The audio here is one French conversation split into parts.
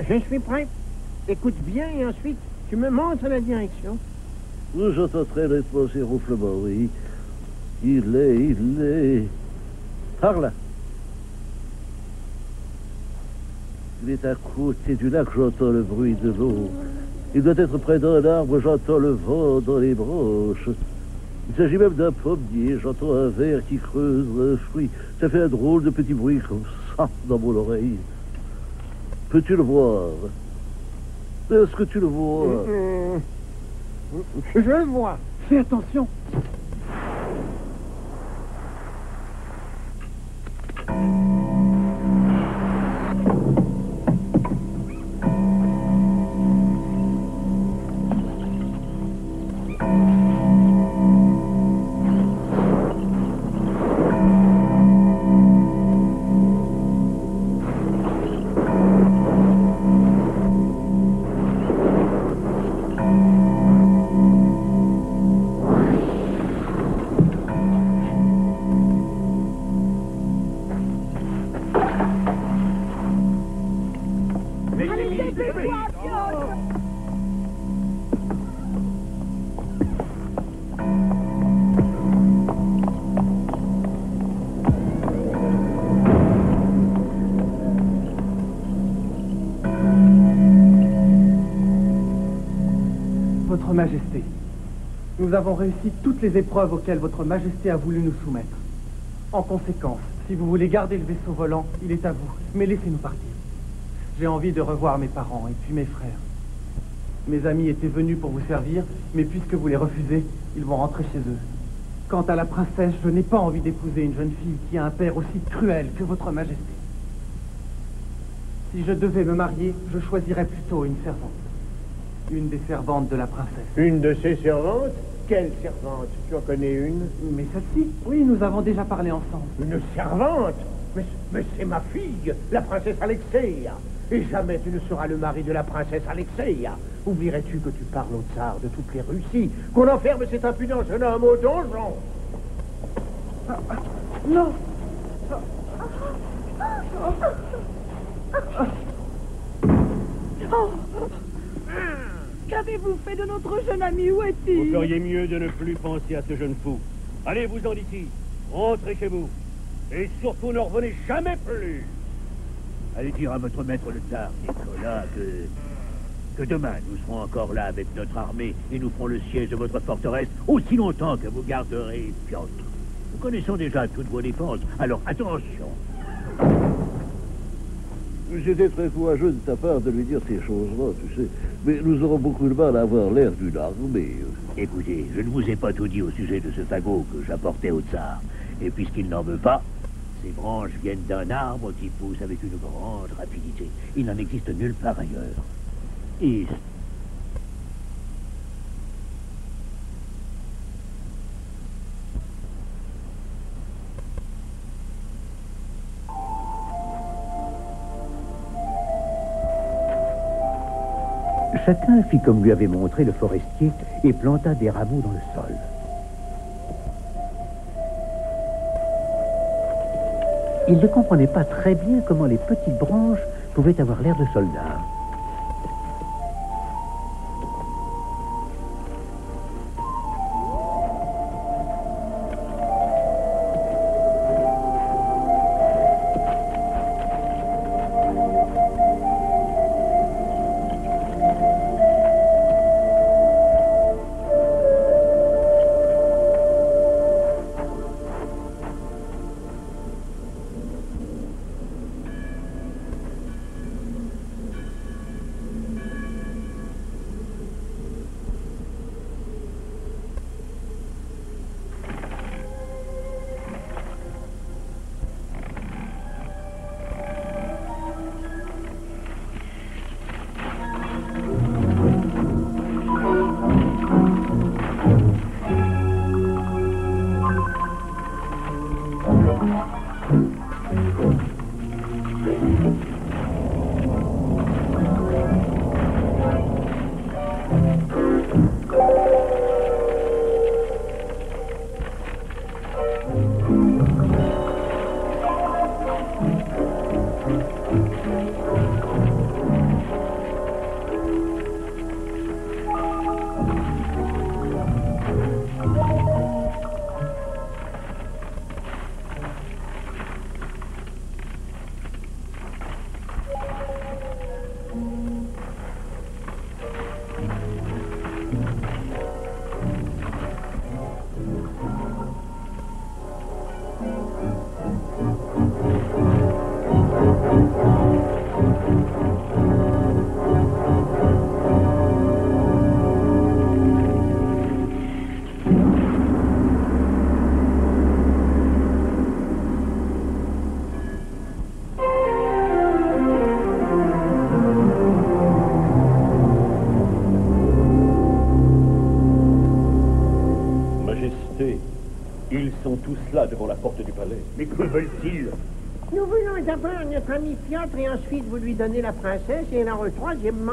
Je suis prêt. Écoute bien et ensuite, tu me montres la direction. J'entends très nettement ces ronflements, oui. Il est... Par là. Il est à côté du lac, j'entends le bruit de l'eau. Il doit être près d'un arbre, j'entends le vent dans les branches. Il s'agit même d'un pommier, j'entends un ver qui creuse un fruit. Ça fait un drôle de petit bruit comme ça dans mon oreille. Peux-tu le voir? Est-ce que tu le vois? Je le vois. Fais attention. Votre Majesté, nous avons réussi toutes les épreuves auxquelles Votre Majesté a voulu nous soumettre. En conséquence, si vous voulez garder le vaisseau volant, il est à vous, mais laissez-nous partir. J'ai envie de revoir mes parents et puis mes frères. Mes amis étaient venus pour vous servir, mais puisque vous les refusez, ils vont rentrer chez eux. Quant à la princesse, je n'ai pas envie d'épouser une jeune fille qui a un père aussi cruel que Votre Majesté. Si je devais me marier, je choisirais plutôt une servante. Une des servantes de la princesse. Une de ses servantes? Quelle servante? Tu en connais une? Mais celle-ci? Oui, nous avons déjà parlé ensemble. Une servante? Mais c'est ma fille, la princesse Alexeia. Et jamais tu ne seras le mari de la princesse Alexeia. Oublierais-tu que tu parles au tsar de toutes les Russies, qu'on enferme cet impudent jeune homme au donjon? Non! Qu'avez-vous fait de notre jeune ami? Où est-il? Vous feriez mieux de ne plus penser à ce jeune fou. Allez-vous-en d'ici. Rentrez chez vous. Et surtout ne revenez jamais plus. Allez dire à votre maître le tsar, Nicolas, que demain nous serons encore là avec notre armée et nous ferons le siège de votre forteresse aussi longtemps que vous garderez Piotr. Nous connaissons déjà toutes vos défenses, alors attention. J'étais très courageux de ta part de lui dire ces choses-là, tu sais. Mais nous aurons beaucoup de mal à avoir l'air d'une armée. Écoutez, je ne vous ai pas tout dit au sujet de ce fagot que j'apportais au tsar. Et puisqu'il n'en veut pas, ces branches viennent d'un arbre qui pousse avec une grande rapidité. Il n'en existe nulle part ailleurs. Et... Chacun fit comme lui avait montré le forestier et planta des rameaux dans le sol. Il ne comprenait pas très bien comment les petites branches pouvaient avoir l'air de soldats. votre ami Piotr, et ensuite vous lui donnez la princesse, et alors, troisièmement,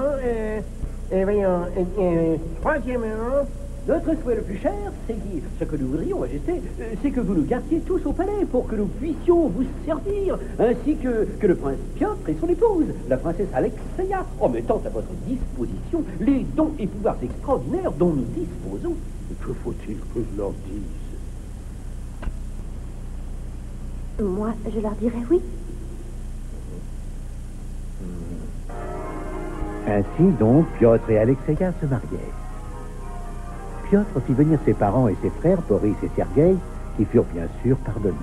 troisièmement... Notre souhait le plus cher, c'est ce que nous voudrions, Majesté, c'est que vous nous gardiez tous au palais pour que nous puissions vous servir, ainsi que le prince Piotr et son épouse, la princesse Alexeia, en mettant à votre disposition les dons et pouvoirs extraordinaires dont nous disposons. Que faut-il que je leur dise? Moi, je leur dirais oui. Ainsi donc, Piotr et Alexeia se mariaient. Piotr fit venir ses parents et ses frères, Boris et Sergueï, qui furent bien sûr pardonnés.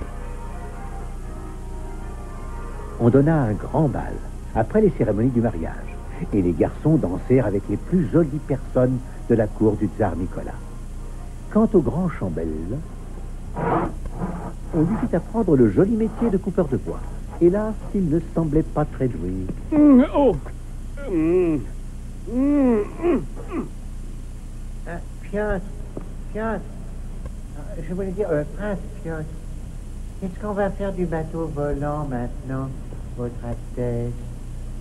On donna un grand bal, après les cérémonies du mariage, et les garçons dansèrent avec les plus jolies personnes de la cour du tsar Nicolas. Quant au grand Chambel, on lui fit apprendre le joli métier de coupeur de bois. Hélas, il ne semblait pas très doué. Piotr, je voulais dire, prince Piotr, qu'est-ce qu'on va faire du bateau volant maintenant, votre Altesse?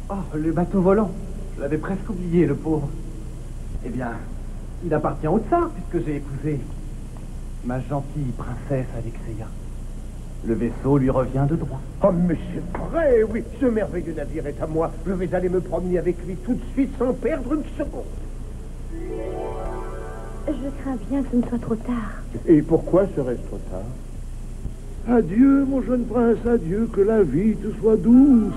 Oh, le bateau volant. Je l'avais presque oublié, le pauvre. Eh bien, il appartient au tsar, puisque j'ai épousé ma gentille princesse Alexeia. Le vaisseau lui revient de droit. Oh, mais c'est vrai, oui, ce merveilleux navire est à moi. Je vais aller me promener avec lui tout de suite sans perdre une seconde. Je crains bien que ce ne soit trop tard. Et pourquoi serait-ce trop tard? Adieu, mon jeune prince, adieu, que la vie te soit douce.